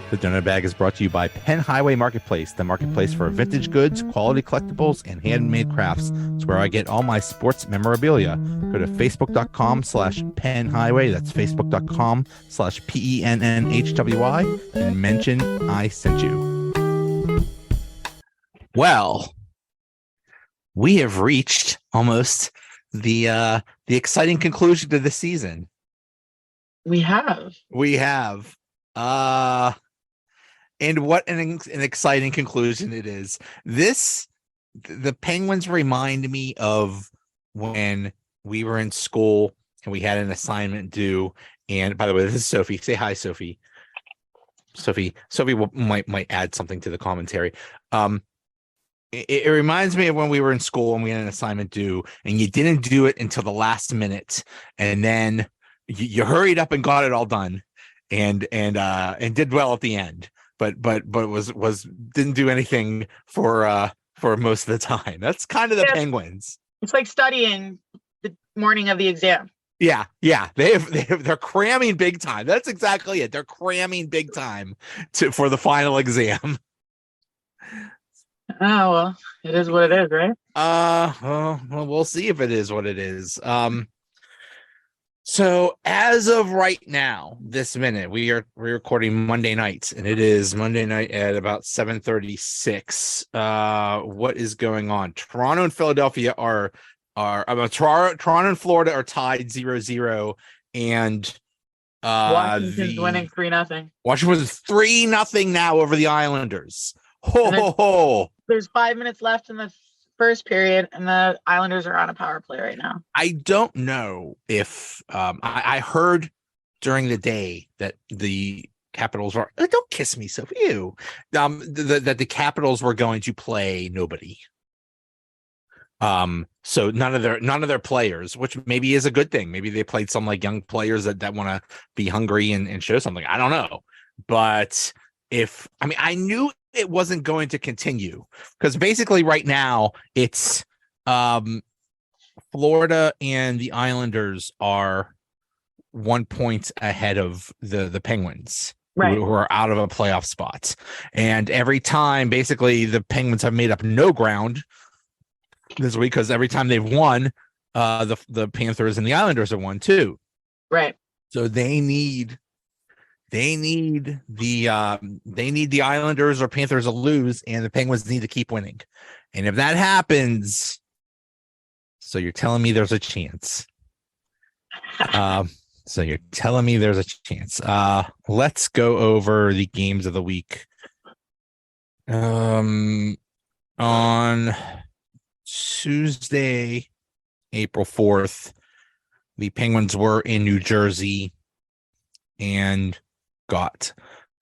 The Donut Bag is brought to you by Penn Highway Marketplace, the marketplace for vintage goods, quality collectibles, and handmade crafts. It's where I get all my sports memorabilia. Go to facebook.com/Penn Highway. That's facebook.com/PENNHWY and mention I sent you. Well, we have reached almost the exciting conclusion to the season. We have. And what an exciting conclusion it is. The Penguins remind me of when we were in school and we had an assignment due. And by the way, this is Sophie. Say hi, Sophie. Sophie might add something to the commentary. It reminds me of when we were in school and we had an assignment due, and you didn't do it until the last minute, and then you hurried up and got it all done, and did well at the end. But was didn't do anything for most of the time. That's kind of the Penguins. It's like studying the morning of the exam. Yeah. They're cramming big time. That's exactly it. They're cramming big time for the final exam. Oh well, it is what it is, right? Well, we'll see if it is what it is. So as of right now, this minute, we're recording Monday night, and it is Monday night at about 7:36. What is going on? Toronto and Philadelphia Toronto and Florida are tied 0-0, and Washington's winning 3-0. Washington was 3-0 now over the Islanders. Ho. There's 5 minutes left in the first period, and the Islanders are on a power play right now. I don't know if I heard during the day that the Capitals were don't kiss me, Sophie. Ew. That the Capitals were going to play nobody. So none of their players, which maybe is a good thing. Maybe they played some like young players that want to be hungry and show something. I don't know, but I knew it wasn't going to continue, because basically right now it's Florida and the Islanders are 1 point ahead of the Penguins, right, who are out of a playoff spot. And every time basically the Penguins have made up no ground this week, because every time they've won, the Panthers and the Islanders have won too. Right. So they need the Islanders or Panthers to lose, and the Penguins need to keep winning. And if that happens, so you're telling me there's a chance. Let's go over the games of the week. On Tuesday, April 4th, the Penguins were in New Jersey and got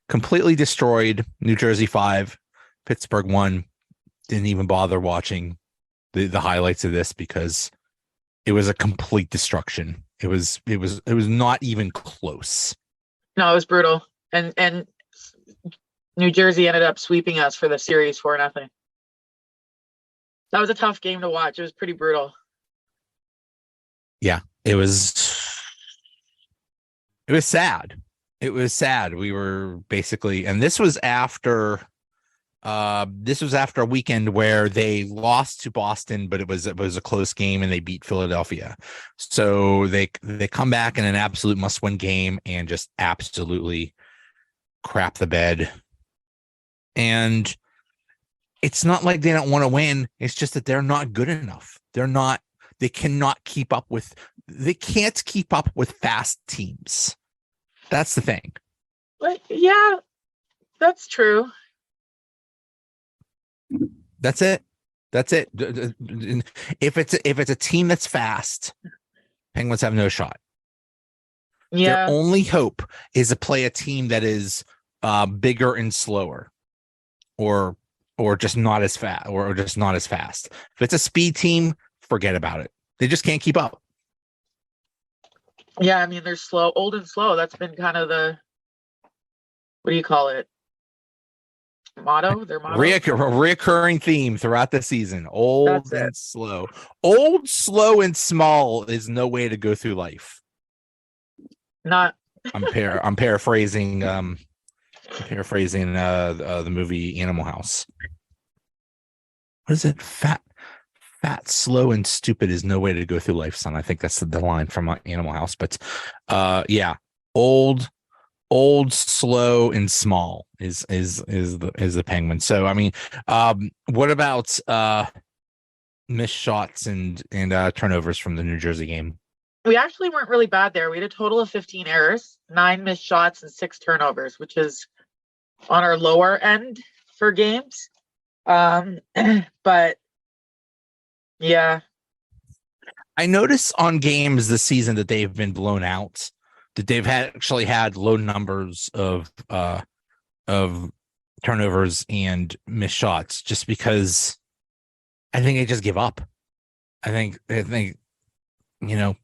completely destroyed. New Jersey 5, Pittsburgh 1. Didn't even bother watching the highlights of this because it was a complete destruction. It was not even close. No, it was brutal. And New Jersey ended up sweeping us for the series 4-0. That was a tough game to watch. It was pretty brutal. Yeah, it was sad. It was sad. We were basically, and this was after a weekend where they lost to Boston, but it was a close game and they beat Philadelphia. So they come back in an absolute must-win game and just absolutely crap the bed. And it's not like they don't want to win. It's just that they're not good enough. They can't keep up with fast teams. That's the thing. But yeah, that's true. That's it. If it's a team that's fast, Penguins have no shot. Yeah. Their only hope is to play a team that is bigger and slower, or just not as fast, or just not as fast. If it's a speed team, forget about it. They just can't keep up. Yeah, I mean, they're slow, old and slow. That's been kind of the, what do you call it? Motto? Their motto? Reoccurring theme throughout the season. Old and slow. Old, slow, and small is no way to go through life. Not. I'm paraphrasing Paraphrasing the movie Animal House. What is it? Fat, slow, and stupid is no way to go through life, son. I think that's the line from Animal House. But yeah, old, slow, and small is the Penguin. So I mean, what about missed shots and turnovers from the New Jersey game? We actually weren't really bad there. We had a total of 15 errors, 9 missed shots, and 6 turnovers, which is on our lower end for games. But yeah, I notice on games this season that they've been blown out, that they've actually had low numbers of turnovers and missed shots, just because I think they just give up. I think you know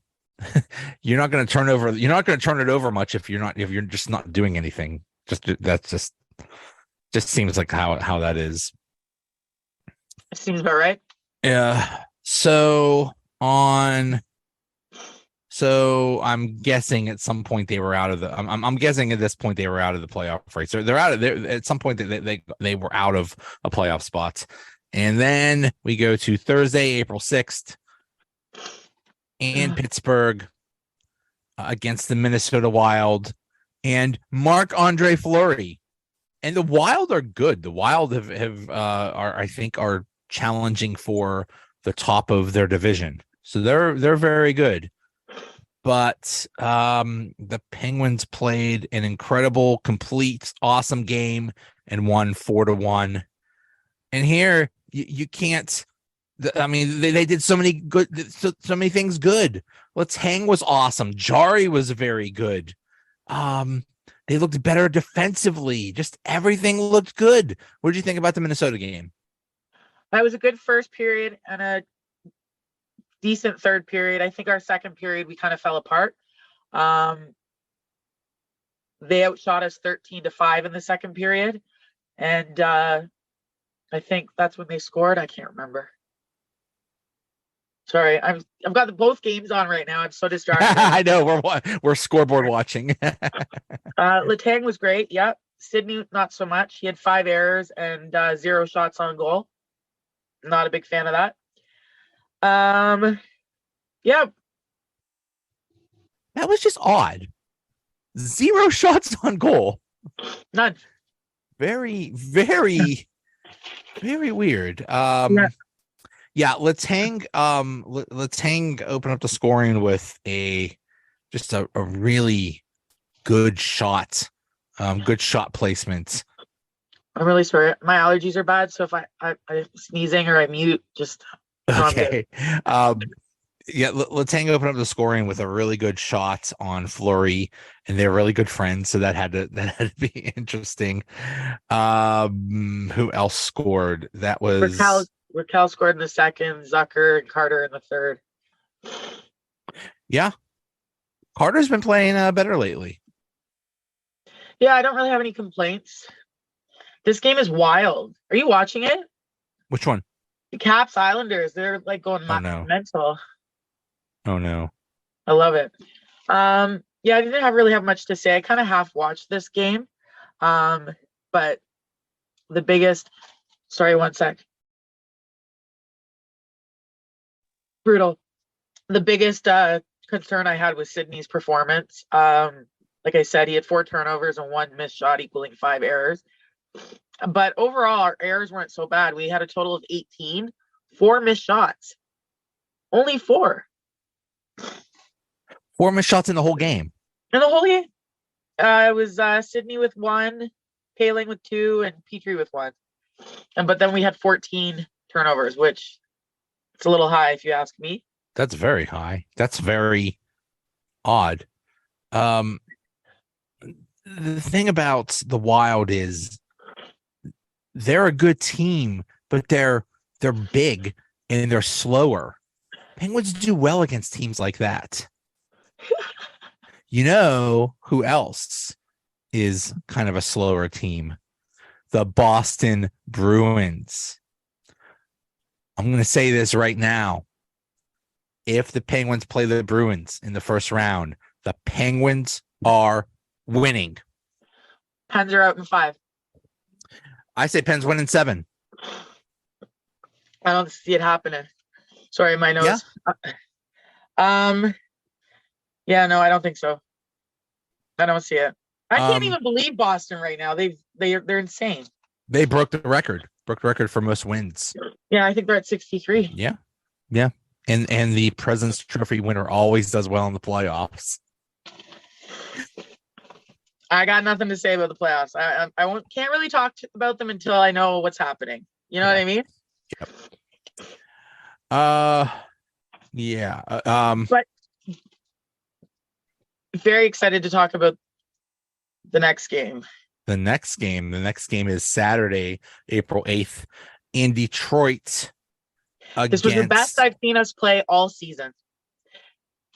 you're not going to turn over. You're not going to turn it over much if you're just not doing anything. That's just seems like how that is. it seems about right. Yeah. So I'm guessing at some point they were out of the. I'm guessing at this point they were out of the playoff race. So they're out of there at some point. They were out of a playoff spot, and then we go to Thursday, April 6th, in Pittsburgh against the Minnesota Wild and Marc-Andre Fleury. And the Wild are good. The Wild are challenging for the top of their division. So they're very good. But the Penguins played an incredible, complete, awesome game and won 4-1. And here you can't. I mean, they did so many many things good. Letang was awesome. Jari was very good. They looked better defensively. Just everything looked good. What did you think about the Minnesota game? That was a good first period and a decent third period. I think our second period we kind of fell apart. They outshot us 13-5 in the second period, and I think that's when they scored. I can't remember. Sorry, I've got both games on right now. I'm so distracted. I know we're scoreboard watching. Letang was great. Yep. Sidney, not so much. He had 5 errors and 0 shots on goal. Not a big fan of that. Yeah. That was just odd. 0 shots on goal. None. Very, very, very weird. Yeah, Letang open up the scoring with a really good shot. Good shot placement. I'm really sorry. My allergies are bad, so if I'm sneezing or I mute, just okay. Yeah, Letang opened up the scoring with a really good shot on Fleury, and they're really good friends, so that had to be interesting. Who else scored? That was Raquel scored in the second, Zucker and Carter in the third. Yeah, Carter's been playing better lately. Yeah, I don't really have any complaints. This game is wild. Are you watching it? Which one? The Caps Islanders. They're like going mental. Oh no. I love it. Yeah, I didn't really have much to say. I kind of half watched this game. But the biggest sorry, one sec. Brutal. The biggest concern I had was Sidney's performance. Like I said, he had 4 turnovers and 1 missed shot equaling 5 errors. But overall, our errors weren't so bad. We had a total of 18, 4 missed shots. Only 4. 4 missed shots in the whole game. In the whole game. It was Sidney with 1, Paling with 2, and Petrie with 1. But then we had 14 turnovers, which it's a little high if you ask me. That's very high. That's very odd. The thing about the Wild is they're a good team, but they're big and they're slower. Penguins do well against teams like that. You know who else is kind of a slower team? The Boston Bruins. I'm going to say this right now. If the Penguins play the Bruins in the first round, the Penguins are winning. Pens are out in 5. I say Pens win in 7. I don't see it happening. Sorry, my nose. Yeah, no, I don't think so. I don't see it. I can't even believe Boston right now. They're insane. They broke the record. For most wins. Yeah, I think they're at 63. Yeah. And the President's Trophy winner always does well in the playoffs. I got nothing to say about the playoffs. I can't really talk about them until I know what's happening. You know what I mean? Yep. But very excited to talk about the next game. The next game is Saturday, April 8th in Detroit. This was the best I've seen us play all season.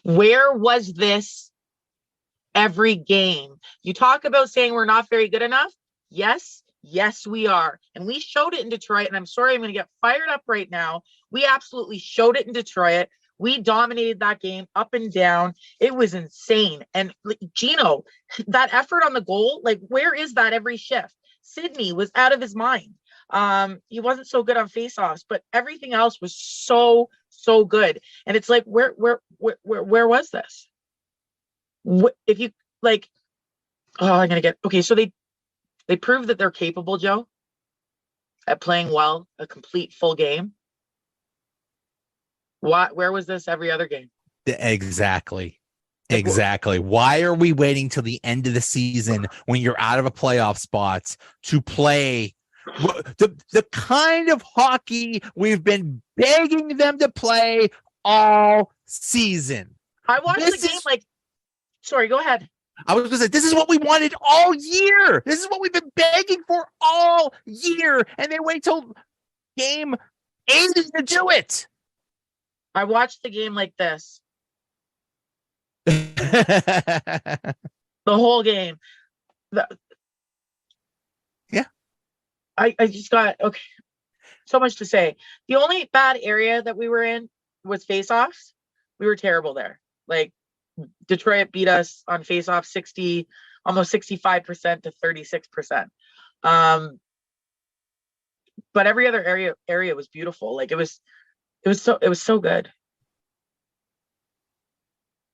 Where was this every game? You talk about saying we're not very good enough. Yes, we are. And we showed it in Detroit. And I'm sorry, I'm going to get fired up right now. We absolutely showed it in Detroit. We dominated that game up and down. It was insane. And Gino, that effort on the goal, like, where is that every shift? Sidney was out of his mind. He wasn't so good on faceoffs, but everything else was so good. And it's like, where was this? If you like, I'm gonna get okay. So they proved that they're capable, Joe, at playing well, a complete full game. Where was this every other game? Exactly. Why are we waiting till the end of the season when you're out of a playoff spot to play the kind of hockey we've been begging them to play all season? I watched the game sorry, go ahead. I was going to say, this is what we wanted all year. This is what we've been begging for all year. And they wait till game 8 to do it. I watched the game like this. The whole game. I just got, okay, so much to say. The only bad area that we were in was faceoffs. We were terrible there. Like, Detroit beat us on faceoff almost 65% to 36%. But every other area was beautiful. Like, it was so good.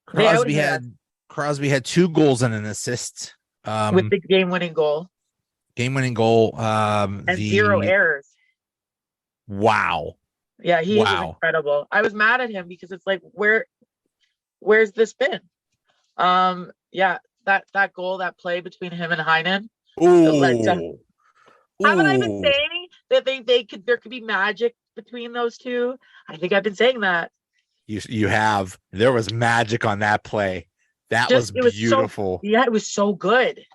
Crosby had 2 goals and an assist. With the game-winning goal. And 0 errors. Wow. Yeah, he is incredible. I was mad at him because it's like, where's this been? Yeah, that goal, that play between him and Heinen. Haven't I been saying that there could be magic between those two? I think I've been saying that. You have. There was magic on that play. It was beautiful. It was so good.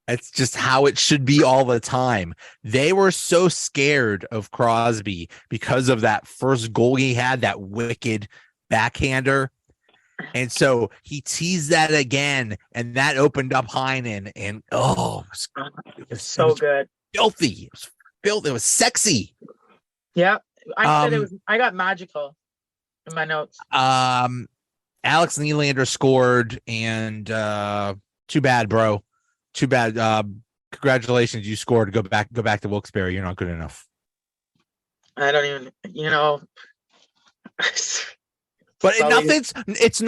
It's just how it should be all the time. They were so scared of Crosby because of that first goal he had, that wicked backhander. And so he teased that again, and that opened up Heinen. And it was so good. Filthy. It was sexy. Yeah. I said I got magical in my notes. Alex Nylander scored, and too bad, bro. Too bad. Congratulations, you scored. Go back to Wilkes-Barre. You're not good enough. I don't even, But it's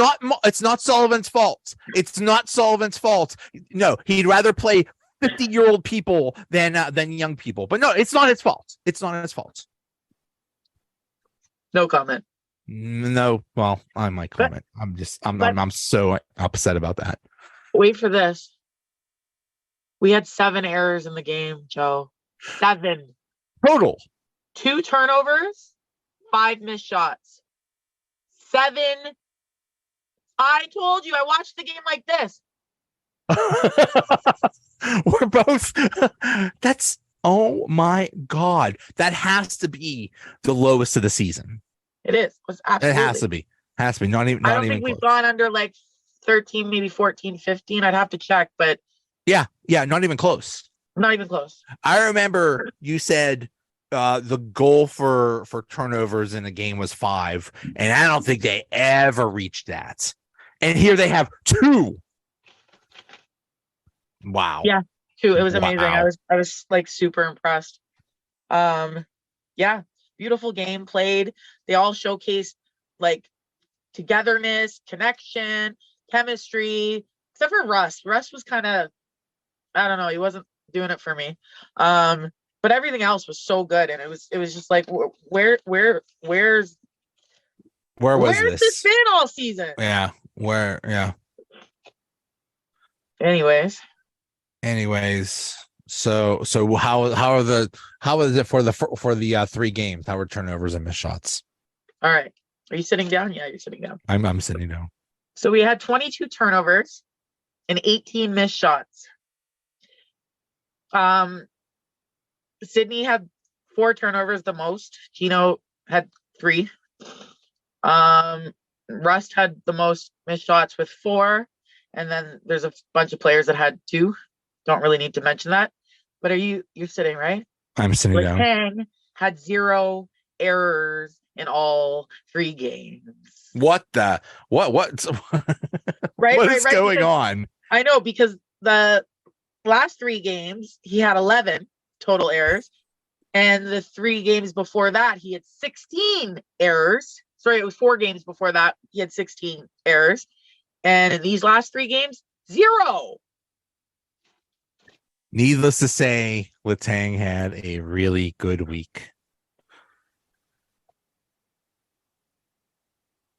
not Sullivan's fault. It's not Sullivan's fault. No, he'd rather play 50-year-old people than young people. But no, it's not his fault. It's not his fault. No comment. No, well, I might comment. I'm so upset about that. Wait for this. We had 7 errors in the game, Joe. 7 total. 2 turnovers, 5 missed shots. 7. I told you, I watched the game like this. We're both. That's, oh my God. That has to be the lowest of the season. It is. Absolutely. It has to be. Not even. I don't think we've gone under like 13, maybe 14, 15. I'd have to check, but. Yeah, not even close. Not even close. I remember you said the goal for turnovers in a game was 5, and I don't think they ever reached that. And here they have 2. Wow. Yeah, too. It was amazing. Wow. I was like super impressed. Yeah, beautiful game played. They all showcased like togetherness, connection, chemistry, except for Russ. Russ was kind of, I don't know, he wasn't doing it for me. But everything else was so good, and it was just like, where's Was this this? been all season? Yeah. Where? Yeah. Anyways, So how is it for the 3 games? How are turnovers and missed shots? all right. Are you sitting down? Yeah, you're sitting down. I'm sitting down. So we had 22 turnovers and 18 missed shots. Sydney had 4 turnovers the most. Gino had 3. Rust had the most missed shots with 4, and then there's a bunch of players that had 2. Don't really need to mention that. But you're sitting, right? I'm sitting down. Latang had 0 errors in all 3 games. What the what's Right, what is going because, on? I know, because the last 3 games he had 11 total errors, and the 3 games before that he had 16 errors. Sorry, it was 4 games before that he had 16 errors, and in these last 3 games, 0. Needless to say, Latang had a really good week.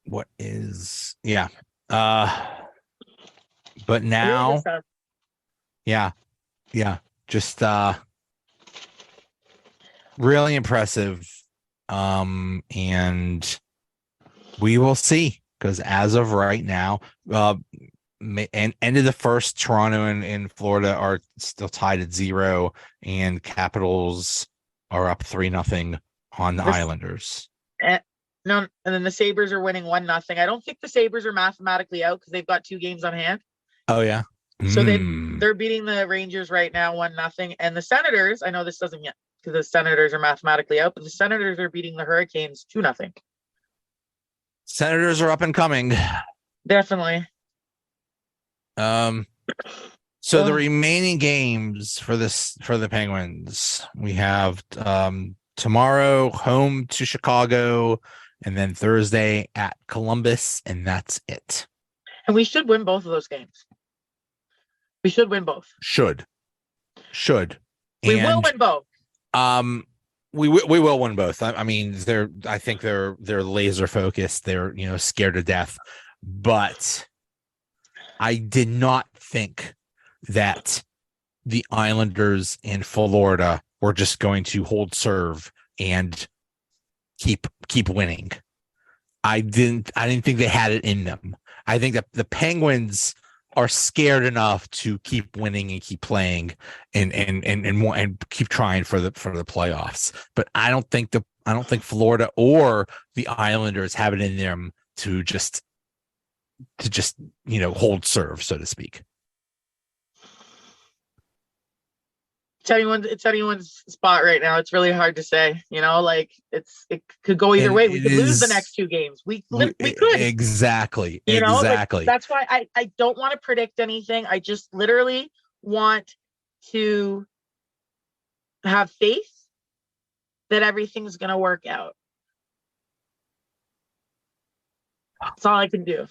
But now, yeah, just really impressive. And we will see, because as of right now, and end of the first, Toronto and Florida are still tied at 0, and Capitals are up 3-0 on the Islanders. No, and then the Sabres are winning 1-0. I don't think the Sabres are mathematically out because they've got 2 games on hand. Oh yeah. So they're beating the Rangers right now 1-0. And the Senators, I know this doesn't yet because the Senators are mathematically out, but the Senators are beating the Hurricanes 2-0. Senators are up and coming. Definitely. So the remaining games for the Penguins, we have tomorrow home to Chicago, and then Thursday at Columbus, and that's it. And we should win both of those games. We should win both. Should. We will win both. We will win both. I mean, I think they're laser focused. They're scared to death. But I did not think that the Islanders in Florida were just going to hold serve and keep winning. I didn't think they had it in them. I think that the Penguins are scared enough to keep winning and keep playing and keep trying for the playoffs. But I don't think Florida or the Islanders have it in them to just hold serve, so to speak. It's anyone's spot right now. It's really hard to say. It could go either way. We could lose the next 2 games. We could. Exactly. That's why I don't want to predict anything. I just literally want to have faith that everything's going to work out. That's all I can do.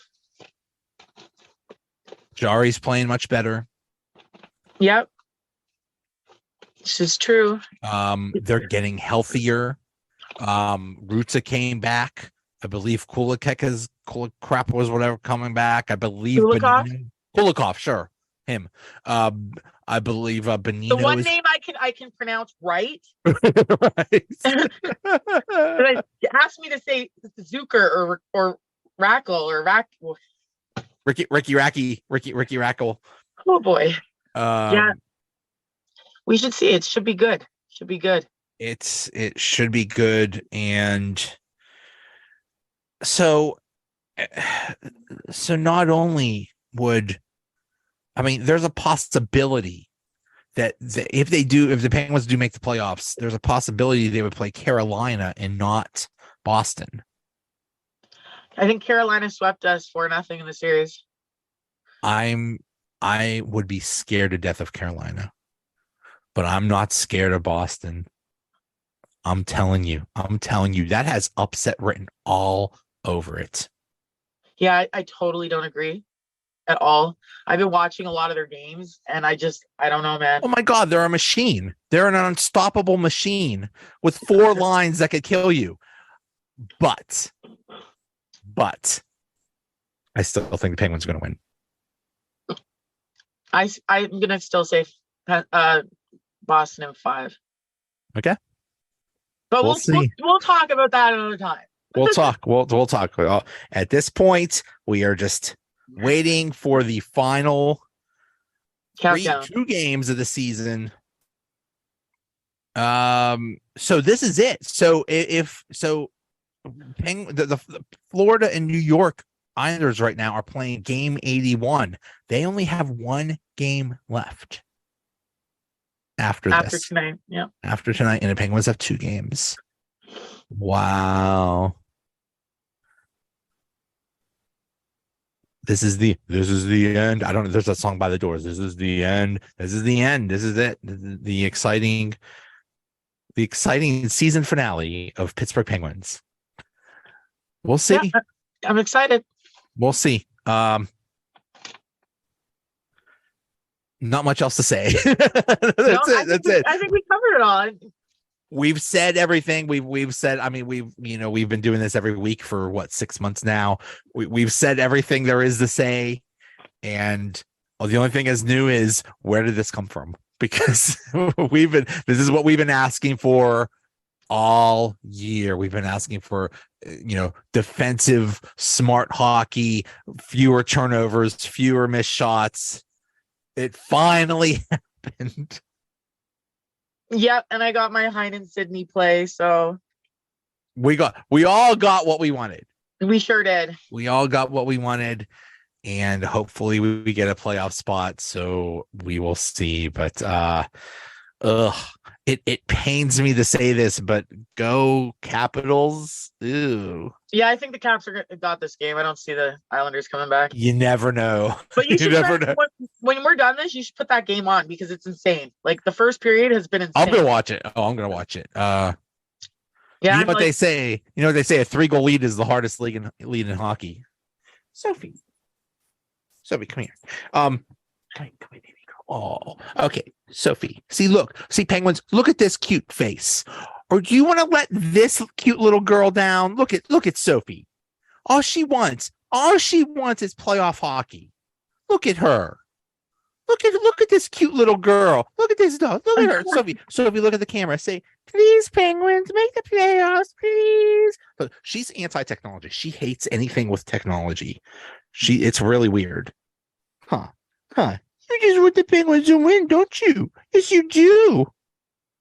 Jari's playing much better. Yep. This is true. They're getting healthier. Rutsa came back. I believe Kulikov was whatever coming back. I believe Kulikov, sure, him. I believe Benino. The one name I can pronounce right. Right. Ask me to say Zucker or Rackle or Rackle. Ricky Rackle. Oh boy. Yeah. We should see. It should be good. It should be good. And so not only there's a possibility that if the Penguins do make the playoffs, there's a possibility they would play Carolina and not Boston. I think Carolina swept us 4-0 in the series. I would be scared to death of Carolina. but I'm not scared of Boston. I'm telling you, that has upset written all over it. Yeah, I totally don't agree at all. I've been watching a lot of their games, and I don't know, man. Oh my God, they're a machine. They're an unstoppable machine with 4 lines that could kill you. But I still think the Penguins are going to win. I'm gonna still say Boston in 5. Okay, But we'll see. we'll talk about that another time. We'll talk. We'll talk. At this point, we are just waiting for the final Countdown. 2 games of the season. So this is it. So the Florida and New York Islanders right now are playing game 81. They only have 1 game left after this. Tonight. Yeah. After tonight, and the Penguins have 2 games. Wow. This is the end. I don't know. There's a song by the Doors. This is the end. This is the end. This is it. The exciting season finale of Pittsburgh Penguins. We'll see. Yeah, I'm excited. We'll see. Not much else to say. That's it. I think we covered it all. We've said everything. We've said. I mean, we've been doing this every week for 6 months now. We've said everything there is to say, and the only thing that's new is, where did this come from? Because this is what we've been asking for all year. We've been asking for, defensive, smart hockey, fewer turnovers, fewer missed shots. It finally happened. Yep, and I got my Heinen Sydney play, so we all got what we wanted. We sure did. We all got what we wanted, and hopefully we get a playoff spot. So we will see. But it pains me to say this, but go Capitals. Ew. Yeah, I think the Caps got this game. I don't see the Islanders coming back. You never know. But you should never know. When we're done this, you should put that game on, because it's insane. Like, the first period has been insane. I'm gonna watch it. I'm gonna watch it. Yeah, you know what they say? A 3-goal lead is the hardest lead in hockey. Sophie, come here. Come here, baby girl. Oh, okay. Sophie, see Penguins. Look at this cute face. Or do you want to let this cute little girl down? Look at Sophie. All she wants is playoff hockey. Look at her. Look at this cute little girl. Look at this dog. Look at her. Sophie, look at the camera. Say, please, Penguins, make the playoffs, please. But she's anti-technology. She hates anything with technology. It's really weird. Huh. You just want the Penguins to win, don't you? Yes, you do.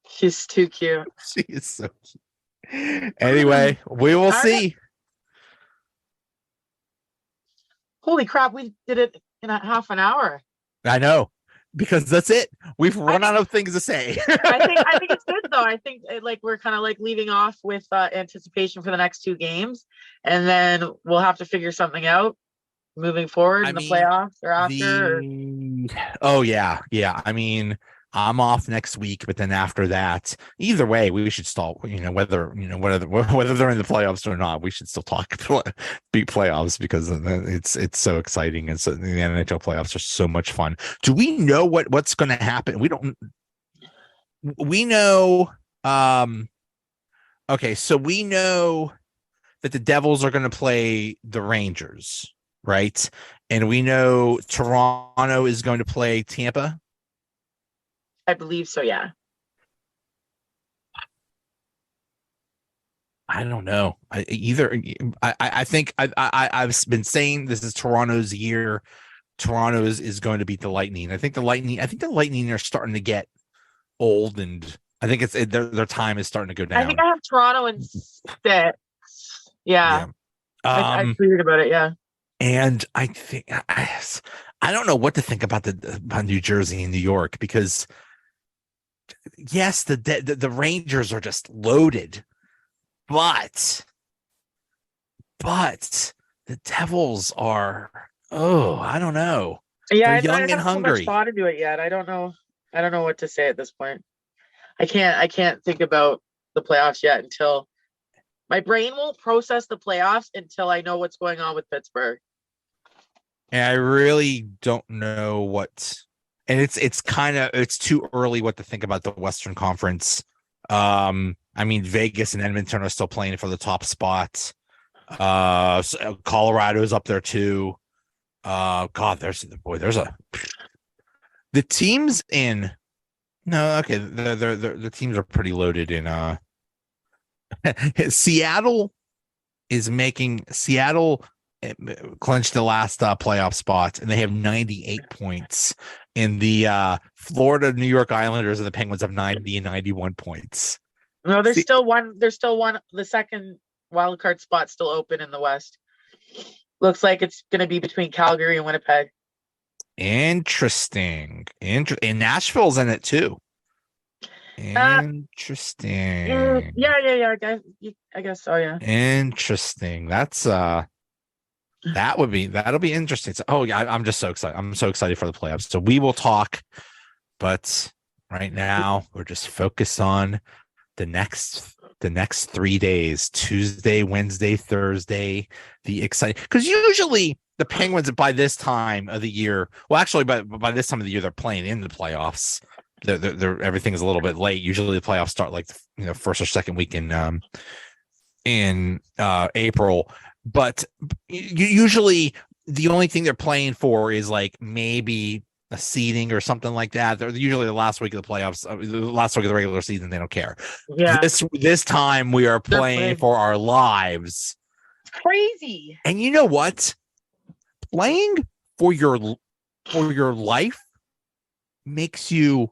She's too cute. She is so cute. Anyway, we will see. Holy crap, we did it in a half an hour. I know, because that's it. We've run out of things to say. I think it's good, though. I think we're kind of leaving off with anticipation for the next 2 games, and then we'll have to figure something out moving forward in the playoffs or after. Oh yeah. I mean, I'm off next week, but then after that, either way, we should still, whether they're in the playoffs or not, we should still talk beat playoffs, because it's so exciting, and so the NHL playoffs are so much fun. Do we know what's going to happen? We don't. We know. Okay, so we know that the Devils are going to play the Rangers, right? And we know Toronto is going to play Tampa. I believe so, yeah. I don't know. I think I've been saying this is Toronto's year. Toronto is going to beat the Lightning. I think the Lightning are starting to get old, and I think their time is starting to go down. I think I have Toronto in 6. Yeah. I tweeted about it. Yeah. And I think I don't know what to think about about New Jersey and New York, because yes, the Rangers are just loaded, but the Devils are, I don't know. Yeah, they're young and hungry. I haven't thought into it yet. I don't know. I don't know what to say at this point. I can't think about the playoffs yet until my brain won't process the playoffs until I know what's going on with Pittsburgh. And I really don't know what, and it's too early what to think about the Western Conference. I mean, Vegas and Edmonton are still playing for the top spot. Colorado's up there too. God, there's the teams in. No, okay, the teams are pretty loaded in. Seattle clinched the last playoff spot, and they have 98 points. In the Florida, New York Islanders, and the Penguins have 90 and 91 points. No, there's still one. There's still one. The second wild card spot still open in the West. Looks like it's going to be between Calgary and Winnipeg. Interesting. And Nashville's in it too. Interesting. Yeah. I guess so. Yeah. Interesting. That'll be interesting. So, oh yeah, I'm just so excited. I'm so excited for the playoffs. So we will talk, but right now we're just focused on the next 3 days: Tuesday, Wednesday, Thursday. The exciting, because usually the Penguins by this time of the year, well, actually by this time of the year, they're playing in the playoffs. They're everything's a little bit late. Usually the playoffs start like first or second week in April. But usually the only thing they're playing for is like maybe a seeding or something like that. They're usually the last week of the playoffs, the last week of the regular season. They don't care. Yeah. This time we are playing for our lives. It's crazy. And you know what? Playing for your life makes you.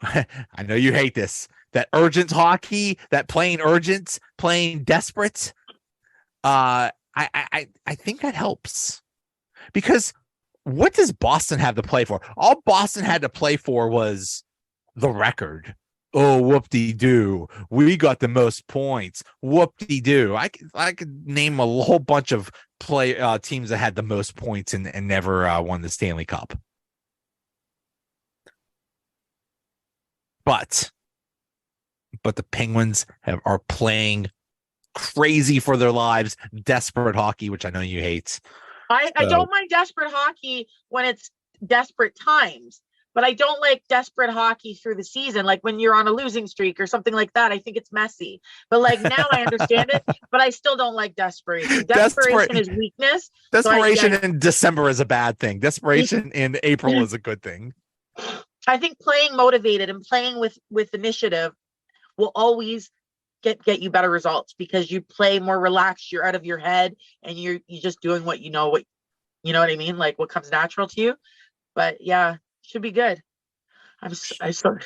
I know you hate this. That urgent hockey, that playing urgent, playing desperate. I think that helps, because what does Boston have to play for? All Boston had to play for was the record. Oh, whoop-de-doo. We got the most points. Whoop-de-doo. I could name a whole bunch of teams that had the most points and never won the Stanley Cup. But the Penguins are playing crazy for their lives, desperate hockey, which I know you hate. I don't mind desperate hockey when it's desperate times, but I don't like desperate hockey through the season, like when you're on a losing streak or something like that. I think it's messy. But like now I understand it, but I still don't like desperation. Desperation is weakness. Desperation in December is a bad thing. Desperation in April is a good thing. I think playing motivated and playing with initiative will always get you better results, because you play more relaxed, you're out of your head, and you're just doing what you know what I mean, like what comes natural to you. But yeah, should be good. I'm so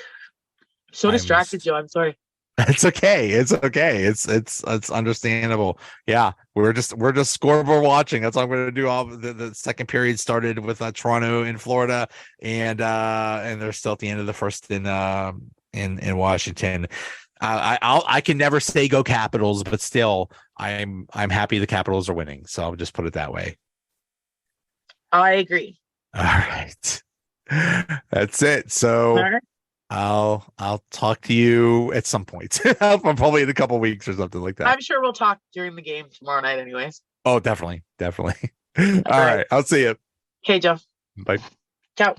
distracted, Joe. I'm sorry. It's okay. It's understandable. Yeah, we're just scoreboard watching. That's all I'm going to do. All the second period started with Toronto in Florida, and they're still at the end of the first in Washington. I can never say go Capitals, but still, I'm happy the Capitals are winning. So I'll just put it that way. I agree. All right, that's it. So right. I'll talk to you at some point, probably in a couple weeks or something like that. I'm sure we'll talk during the game tomorrow night, anyways. Oh, definitely. All right, I'll see you. Okay, Joe. Bye. Ciao.